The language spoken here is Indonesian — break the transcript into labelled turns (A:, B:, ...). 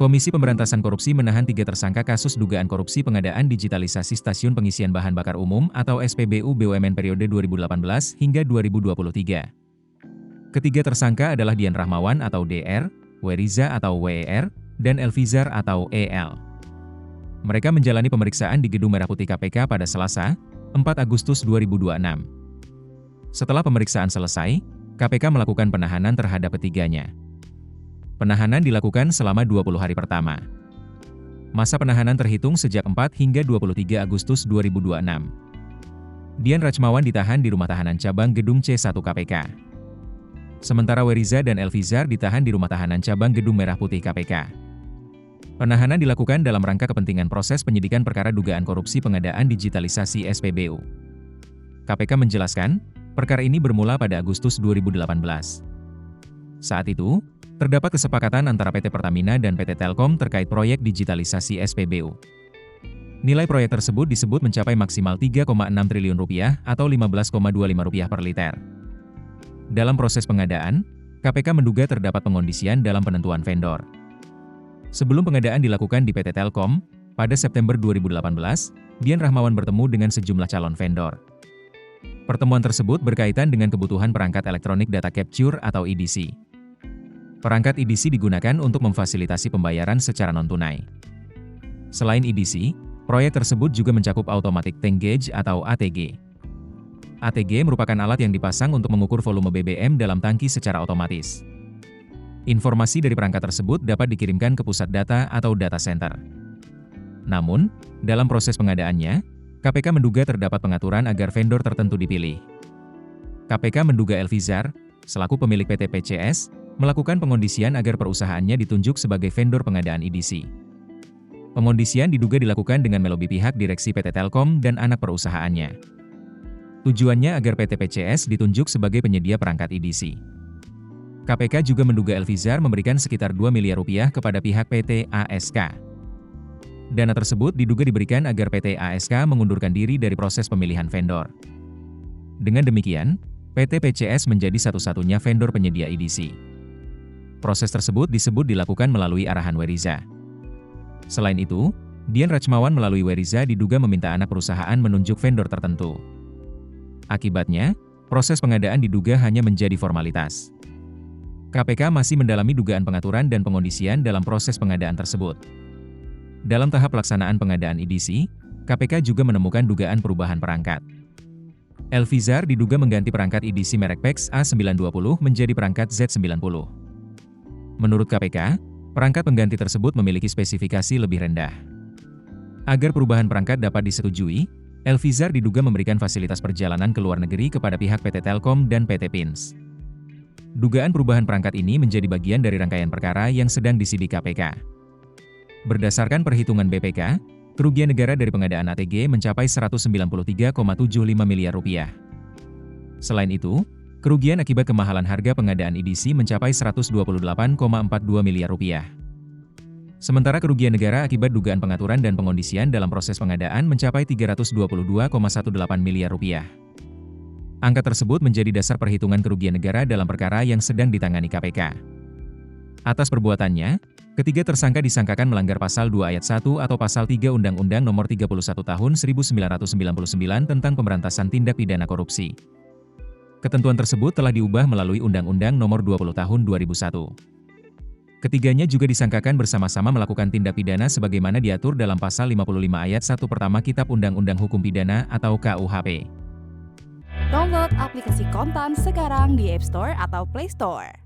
A: Komisi Pemberantasan Korupsi menahan 3 tersangka kasus dugaan korupsi pengadaan digitalisasi Stasiun Pengisian Bahan Bakar Umum atau SPBU BUMN periode 2018 hingga 2023. Ketiga tersangka adalah Dian Rahmawan atau DR, Weriza atau WER, dan Elvizar atau EL. Mereka menjalani pemeriksaan di Gedung Merah Putih KPK pada Selasa, 4 Agustus 2026. Setelah pemeriksaan selesai, KPK melakukan penahanan terhadap ketiganya. Penahanan dilakukan selama 20 hari pertama. Masa penahanan terhitung sejak 4 hingga 23 Agustus 2026. Dian Rahmawan ditahan di Rumah Tahanan Cabang Gedung C1 KPK. Sementara Weriza dan Elvizar ditahan di Rumah Tahanan Cabang Gedung Merah Putih KPK. Penahanan dilakukan dalam rangka kepentingan proses penyidikan perkara dugaan korupsi pengadaan digitalisasi SPBU. KPK menjelaskan, perkara ini bermula pada Agustus 2018. Saat itu, terdapat kesepakatan antara PT Pertamina dan PT Telkom terkait proyek digitalisasi SPBU. Nilai proyek tersebut disebut mencapai maksimal Rp3,6 triliun atau Rp15,25 per liter. Dalam proses pengadaan, KPK menduga terdapat pengondisian dalam penentuan vendor. Sebelum pengadaan dilakukan di PT Telkom, pada September 2018, Dian Rahmawan bertemu dengan sejumlah calon vendor. Pertemuan tersebut berkaitan dengan kebutuhan perangkat elektronik data capture atau EDC. Perangkat EDC digunakan untuk memfasilitasi pembayaran secara non-tunai. Selain EDC, proyek tersebut juga mencakup Automatic Tank Gauge atau ATG. ATG merupakan alat yang dipasang untuk mengukur volume BBM dalam tangki secara otomatis. Informasi dari perangkat tersebut dapat dikirimkan ke pusat data atau data center. Namun, dalam proses pengadaannya, KPK menduga terdapat pengaturan agar vendor tertentu dipilih. KPK menduga Elvizar, selaku pemilik PT PCS, melakukan pengondisian agar perusahaannya ditunjuk sebagai vendor pengadaan EDC. Pengondisian diduga dilakukan dengan melobi pihak direksi PT Telkom dan anak perusahaannya. Tujuannya agar PT PCS ditunjuk sebagai penyedia perangkat EDC. KPK juga menduga Elvizar memberikan sekitar Rp2 miliar kepada pihak PT ASK. Dana tersebut diduga diberikan agar PT ASK mengundurkan diri dari proses pemilihan vendor. Dengan demikian, PT PCS menjadi satu-satunya vendor penyedia EDC. Proses tersebut disebut dilakukan melalui arahan Weriza. Selain itu, Dian Rahmawan melalui Weriza diduga meminta anak perusahaan menunjuk vendor tertentu. Akibatnya, proses pengadaan diduga hanya menjadi formalitas. KPK masih mendalami dugaan pengaturan dan pengondisian dalam proses pengadaan tersebut. Dalam tahap pelaksanaan pengadaan EDC, KPK juga menemukan dugaan perubahan perangkat. Elvizar diduga mengganti perangkat EDC merek PEX A920 menjadi perangkat Z90. Menurut KPK, perangkat pengganti tersebut memiliki spesifikasi lebih rendah. Agar perubahan perangkat dapat disetujui, Elvizar diduga memberikan fasilitas perjalanan ke luar negeri kepada pihak PT Telkom dan PT Pins. Dugaan perubahan perangkat ini menjadi bagian dari rangkaian perkara yang sedang disidik KPK. Berdasarkan perhitungan BPK, kerugian negara dari pengadaan ATG mencapai Rp193,75 miliar. Selain itu, kerugian akibat kemahalan harga pengadaan EDC mencapai Rp128,42 miliar. Sementara kerugian negara akibat dugaan pengaturan dan pengondisian dalam proses pengadaan mencapai Rp322,18 miliar. Angka tersebut menjadi dasar perhitungan kerugian negara dalam perkara yang sedang ditangani KPK. Atas perbuatannya, ketiga tersangka disangkakan melanggar Pasal 2 Ayat 1 atau Pasal 3 Undang-Undang Nomor 31 Tahun 1999 tentang Pemberantasan Tindak Pidana Korupsi. Ketentuan tersebut telah diubah melalui Undang-Undang Nomor 20 Tahun 2001. Ketiganya juga disangkakan bersama-sama melakukan tindak pidana sebagaimana diatur dalam Pasal 55 Ayat 1 Pertama Kitab Undang-Undang Hukum Pidana atau KUHP.
B: Download aplikasi Kontan sekarang di App Store atau Play Store.